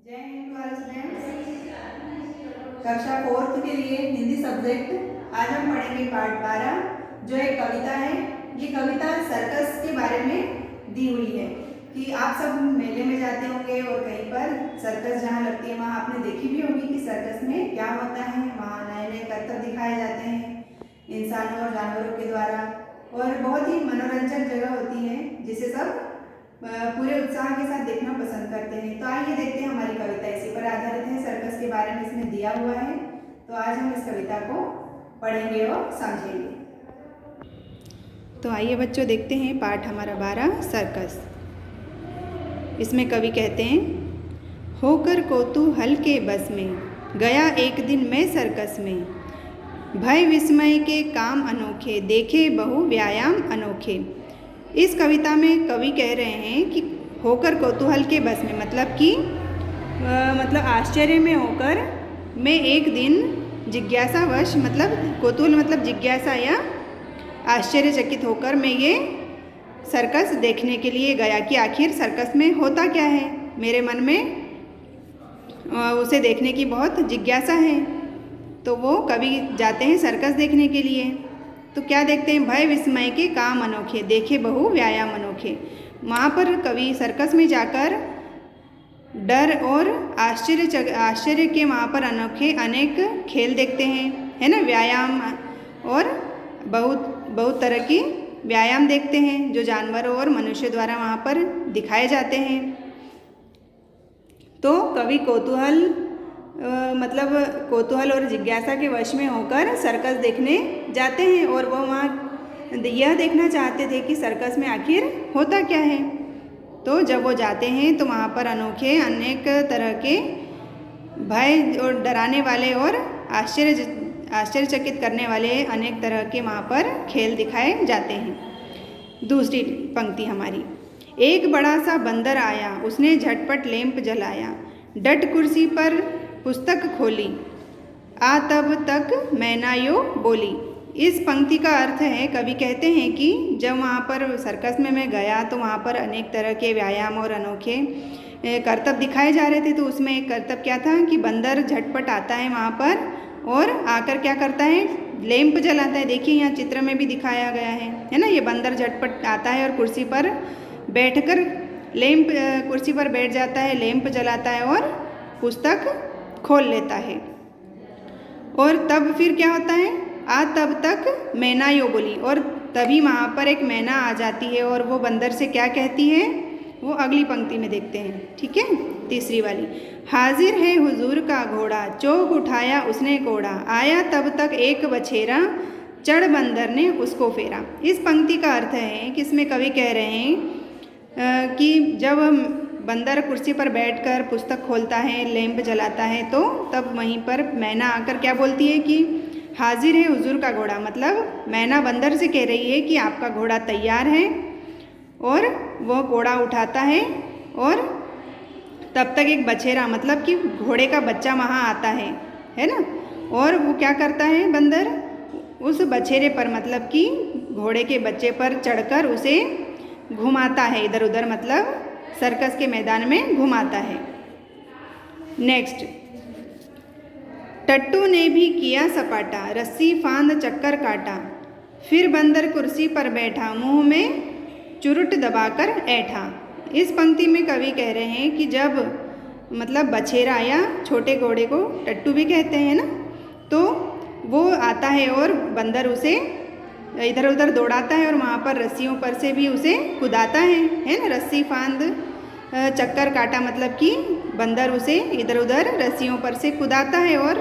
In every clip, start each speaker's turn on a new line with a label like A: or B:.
A: जय Hind to all students. कक्षा 4th के लिए हिंदी सब्जेक्ट आज हम पढ़ेंगे पाठ 12 जो एक कविता है। ये कविता सर्कस के बारे में दी हुई है कि आप सब मेले में जाते होंगे और कहीं पर सर्कस जहाँ लगती है वहाँ आपने देखी भी होगी कि सर्कस में क्या होता है। वहाँ नए नए करतब दिखाए जाते हैं इंसानों और जानवरों के द्वारा और बहुत ही मनोरंजक जगह होती है जिसे सब पूरे उत्साह के साथ देखना पसंद करते हैं। तो आइए देखते हैं हमारी कविता इसी पर आधारित है, सर्कस के बारे में इसमें दिया हुआ है। तो आज हम इस कविता को पढ़ेंगे और समझेंगे। तो आइए बच्चों देखते हैं पाठ हमारा 12 सर्कस। इसमें कवि कहते हैं, होकर कौतूहल के बस में गया एक दिन मैं सर्कस में, भय विस्मय के काम अनोखे देखे बहु व्यायाम अनोखे। इस कविता में कवि कह रहे हैं कि होकर कौतूहल के बस में मतलब कि मतलब आश्चर्य में होकर मैं एक दिन जिज्ञासावश मतलब कौतूहल मतलब जिज्ञासा या आश्चर्यचकित होकर मैं ये सर्कस देखने के लिए गया कि आखिर सर्कस में होता क्या है। मेरे मन में उसे देखने की बहुत जिज्ञासा है। तो वो कवि जाते हैं सर्कस देखने के लिए। तो क्या देखते हैं, भय विस्मय के काम अनोखे देखे बहु व्यायाम अनोखे। वहाँ पर कवि सर्कस में जाकर डर और आश्चर्य के वहाँ पर अनोखे अनेक खेल देखते हैं, है ना, व्यायाम और बहुत तरह की व्यायाम देखते हैं जो जानवरों और मनुष्य द्वारा वहाँ पर दिखाए जाते हैं। तो कवि कौतूहल और जिज्ञासा के वश में होकर सर्कस देखने जाते हैं और वो वहाँ यह देखना चाहते थे कि सर्कस में आखिर होता क्या है। तो जब वो जाते हैं तो वहाँ पर अनोखे अनेक तरह के भय और डराने वाले और आश्चर्यचकित करने वाले अनेक तरह के वहाँ पर खेल दिखाए जाते हैं। दूसरी पंक्ति हमारी, एक बड़ा सा बंदर आया उसने झटपट लैंप जलाया, डट कुर्सी पर पुस्तक खोली, आ तब तक मैना यो बोली। इस पंक्ति का अर्थ है, कवि कहते हैं कि जब वहाँ पर सर्कस में मैं गया तो वहाँ पर अनेक तरह के व्यायाम और अनोखे करतब दिखाए जा रहे थे। तो उसमें एक करतब क्या था कि बंदर झटपट आता है वहाँ पर और आकर क्या करता है, लैंप जलाता है। देखिए यहाँ चित्र में भी दिखाया गया है ना, ये बंदर झटपट आता है और कुर्सी पर बैठकर कुर्सी पर बैठ जाता है, लैंप जलाता है और पुस्तक खोल लेता है। और तब फिर क्या होता है, आ तब तक मैना यो बोली, और तभी वहाँ पर एक मैना आ जाती है और वो बंदर से क्या कहती है, वो अगली पंक्ति में देखते हैं। ठीक है, तीसरी वाली, हाजिर है हुजूर का घोड़ा, चौक उठाया उसने कोड़ा, आया तब तक एक बछेरा, चढ़ बंदर ने उसको फेरा। इस पंक्ति का अर्थ है कि इसमें कवि कह रहे हैं कि जब बंदर कुर्सी पर बैठकर पुस्तक खोलता है, लैंप जलाता है, तो तब वहीं पर मैना आकर क्या बोलती है कि हाजिर है हुजूर का घोड़ा, मतलब मैना बंदर से कह रही है कि आपका घोड़ा तैयार है। और वो घोड़ा उठाता है और तब तक एक बछेरा मतलब कि घोड़े का बच्चा वहाँ आता है ना, और वो क्या करता है, बंदर उस बछेरे पर मतलब कि घोड़े के बच्चे पर चढ़कर उसे घुमाता है इधर उधर, मतलब सर्कस के मैदान में घुमाता है। नेक्स्ट, टट्टू ने भी किया सपाटा, रस्सी फांद चक्कर काटा, फिर बंदर कुर्सी पर बैठा, मुंह में चुरुट दबाकर ऐठा। इस पंक्ति में कवि कह रहे हैं कि जब मतलब बछेरा या छोटे घोड़े को टट्टू भी कहते हैं ना, तो वो आता है और बंदर उसे इधर उधर दौड़ाता है और वहाँ पर रस्सियों पर से भी उसे कुदाता है ना, रस्सी फांद चक्कर काटा मतलब कि बंदर उसे इधर उधर रस्सियों पर से कुदाता है और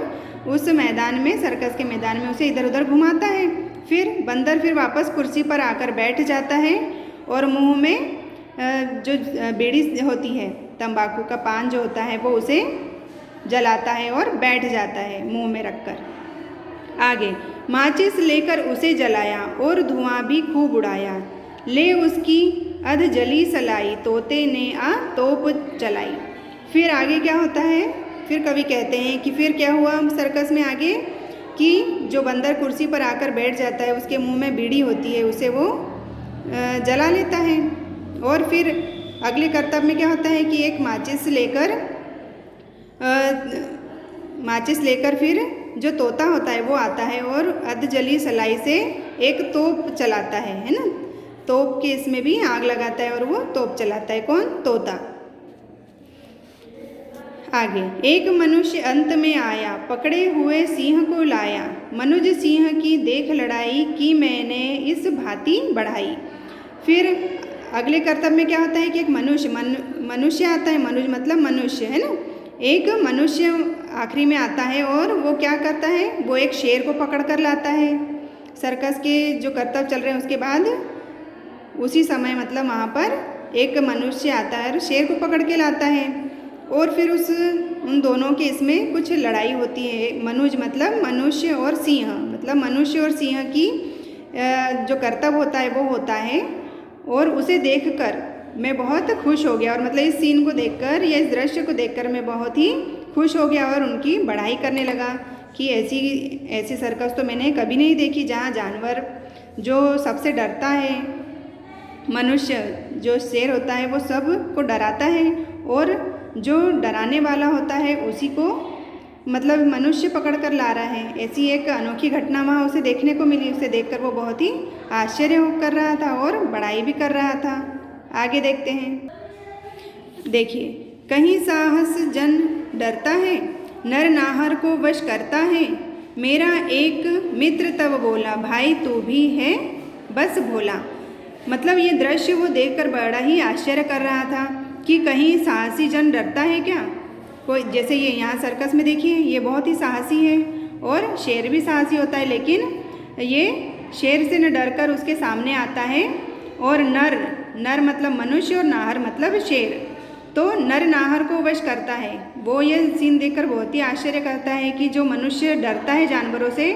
A: उस मैदान में, सर्कस के मैदान में उसे इधर उधर घुमाता है। फिर बंदर फिर वापस कुर्सी पर आकर बैठ जाता है और मुंह में जो बीड़ी होती है, तंबाकू का पान जो होता है, वो उसे जलाता है और बैठ जाता है मुंह में रखकर। आगे, माचिस लेकर उसे जलाया और धुआं भी खूब उड़ाया, ले उसकी अध जली सलाई, तोते ने आ तोप चलाई। फिर आगे क्या होता है, फिर कवि कहते हैं कि फिर क्या हुआ सर्कस में आगे कि जो बंदर कुर्सी पर आकर बैठ जाता है उसके मुंह में बीड़ी होती है, उसे वो जला लेता है। और फिर अगले करतब में क्या होता है कि एक माचिस लेकर माचिस लेकर फिर जो तोता होता है वो आता है और अर्धजली सलाई से एक तोप चलाता है ना। तोप के इसमें भी आग लगाता है और वो तोप चलाता है, कौन? तोता। आगे, एक मनुष्य अंत में आया, पकड़े हुए सिंह को लाया, मनुज सिंह की देख लड़ाई की मैंने इस भांति बढ़ाई। फिर अगले कर्तव्य में क्या होता है कि एक मनुष्य आता है, मनुज मतलब मनुष्य है ना। एक मनुष्य आखिरी में आता है और वो क्या करता है, वो एक शेर को पकड़ कर लाता है। सर्कस के जो कर्तव्य चल रहे हैं उसके बाद उसी समय मतलब वहाँ पर एक मनुष्य आता है और शेर को पकड़ के लाता है और फिर उन दोनों के इसमें कुछ लड़ाई होती है। मनुज मतलब मनुष्य और सिंह, मतलब मनुष्य और सिंह की जो कर्तव्य होता है वो होता है। और उसे देखकर मैं बहुत खुश हो गया, और मतलब इस सीन को देखकर या इस दृश्य को देखकर मैं बहुत ही खुश हो गया और उनकी बढ़ाई करने लगा कि ऐसी सर्कस तो मैंने कभी नहीं देखी जहाँ जानवर जो सबसे डरता है, मनुष्य जो शेर होता है वो सब को डराता है और जो डराने वाला होता है उसी को मतलब मनुष्य पकड़ कर ला रहा है। ऐसी एक अनोखी घटना वहाँ उसे देखने को मिली। उसे देखकर वो बहुत ही आश्चर्य कर रहा था और बड़ाई भी कर रहा था। आगे देखते हैं, देखिए, कहीं साहस जन डरता है, नर नाहर को वश करता है। मेरा एक मित्र तब बोला, भाई तू भी है बस भोला। मतलब ये दृश्य वो देखकर बड़ा ही आश्चर्य कर रहा था कि कहीं साहसी जन डरता है क्या कोई। जैसे ये यहाँ सर्कस में देखिए, ये बहुत ही साहसी है और शेर भी साहसी होता है, लेकिन ये शेर से न डरकर उसके सामने आता है। और नर मतलब मनुष्य और नाहर मतलब शेर, तो नर नाहर को वश करता है। वो ये सीन देखकर बहुत ही आश्चर्य करता है कि जो मनुष्य डरता है जानवरों से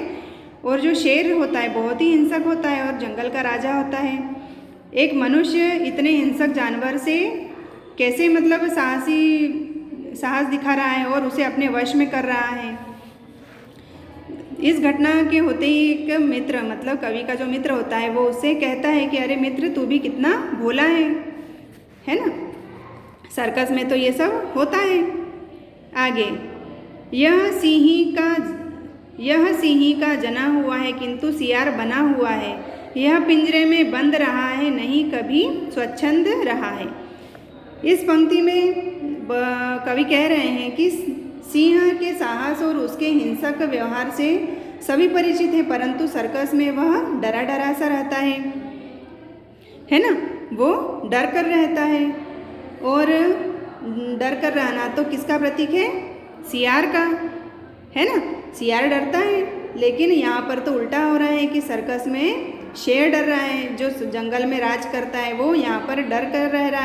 A: और जो शेर होता है बहुत ही हिंसक होता है और जंगल का राजा होता है, एक मनुष्य इतने हिंसक जानवर से कैसे मतलब साहस दिखा रहा है और उसे अपने वश में कर रहा है। इस घटना के होते ही एक मित्र मतलब कवि का जो मित्र होता है वो उससे कहता है कि अरे मित्र तू भी कितना भोला है ना। सर्कस में तो ये सब होता है। आगे, यह सिंही का जना हुआ है किंतु सियार बना हुआ है। यह पिंजरे में बंद रहा है, नहीं कभी स्वच्छंद रहा है। इस पंक्ति में कवि कह रहे हैं कि सिंह के साहस और उसके हिंसक व्यवहार से सभी परिचित हैं, परंतु सर्कस में वह डरा सा रहता है ना। वो डर कर रहता है और डर कर रहना तो किसका प्रतीक है? सियार का, है ना। सियार डरता है, लेकिन यहाँ पर तो उल्टा हो रहा है कि सर्कस में शेर डर रहा है। जो जंगल में राज करता है वो यहाँ पर डर कर रह रहा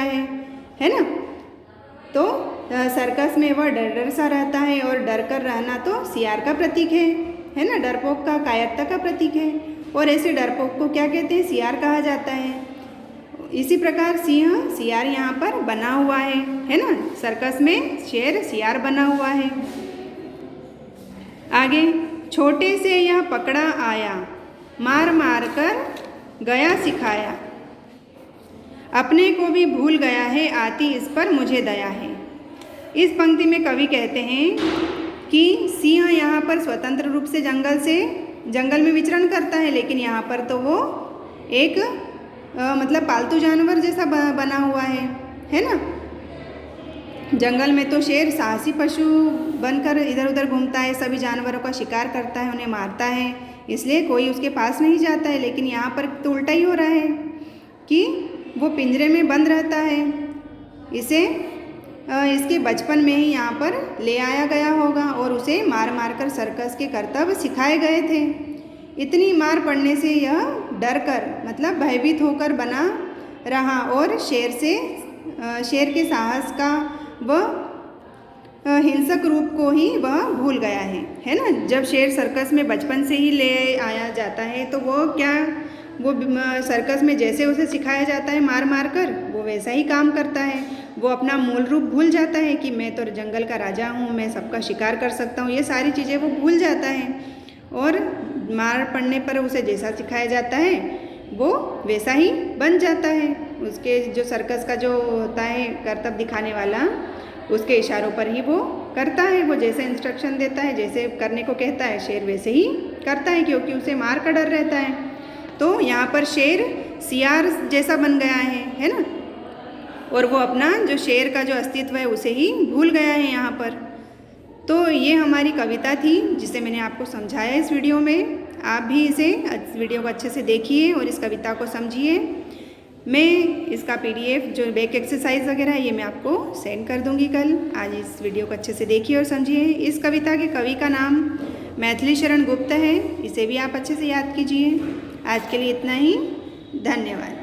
A: है ना। तो सर्कस में वह डर सा रहता है और डर कर रहना तो सियार का प्रतीक है ना। डरपोक का कायरता का प्रतीक है और ऐसे डरपोक को क्या कहते हैं? सियार कहा जाता है। इसी प्रकार सियार यहाँ पर बना हुआ है ना। सर्कस में शेर सियार बना हुआ है। आगे, छोटे से यह पकड़ा आया, मार मार कर गया सिखाया। अपने को भी भूल गया है, आती इस पर मुझे दया है। इस पंक्ति में कवि कहते हैं कि सिंह यहाँ पर स्वतंत्र रूप से जंगल में विचरण करता है, लेकिन यहाँ पर तो वो एक मतलब पालतू जानवर जैसा बना हुआ है ना। जंगल में तो शेर साहसी पशु बनकर इधर उधर घूमता है, सभी जानवरों का शिकार करता है, उन्हें मारता है, इसलिए कोई उसके पास नहीं जाता है। लेकिन यहाँ पर तो उल्टा ही हो रहा है कि वो पिंजरे में बंद रहता है। इसके बचपन में ही यहाँ पर ले आया गया होगा और उसे मार मार कर सर्कस के कर्तव्य सिखाए गए थे। इतनी मार पड़ने से यह डर कर मतलब भयभीत होकर बना रहा और शेर के साहस का वह हिंसक रूप को ही वह भूल गया है ना। जब शेर सर्कस में बचपन से ही ले आया जाता है तो वो सर्कस में जैसे उसे सिखाया जाता है मार मार कर, वो वैसा ही काम करता है। वो अपना मूल रूप भूल जाता है कि मैं तो जंगल का राजा हूँ, मैं सबका शिकार कर सकता हूँ, ये सारी चीज़ें वो भूल जाता है। और मार पड़ने पर उसे जैसा सिखाया जाता है वो वैसा ही बन जाता है। उसके जो सर्कस का जो होता है कर्तव्य दिखाने वाला, उसके इशारों पर ही वो करता है, वो जैसे इंस्ट्रक्शन देता है, जैसे करने को कहता है शेर वैसे ही करता है, क्योंकि उसे मार का डर रहता है। तो यहाँ पर शेर सियार जैसा बन गया है ना, और वो अपना जो शेर का जो अस्तित्व है उसे ही भूल गया है यहाँ पर। तो ये हमारी कविता थी जिसे मैंने आपको समझाया इस वीडियो में। आप भी इसे वीडियो को अच्छे से देखिए और इस कविता को समझिए। मैं इसका PDF जो बैक एक्सरसाइज वगैरह है ये मैं आपको सेंड कर दूंगी कल। आज इस वीडियो को अच्छे से देखिए और समझिए। इस कविता के कवि का नाम मैथिली शरण गुप्त है, इसे भी आप अच्छे से याद कीजिए। आज के लिए इतना ही, धन्यवाद।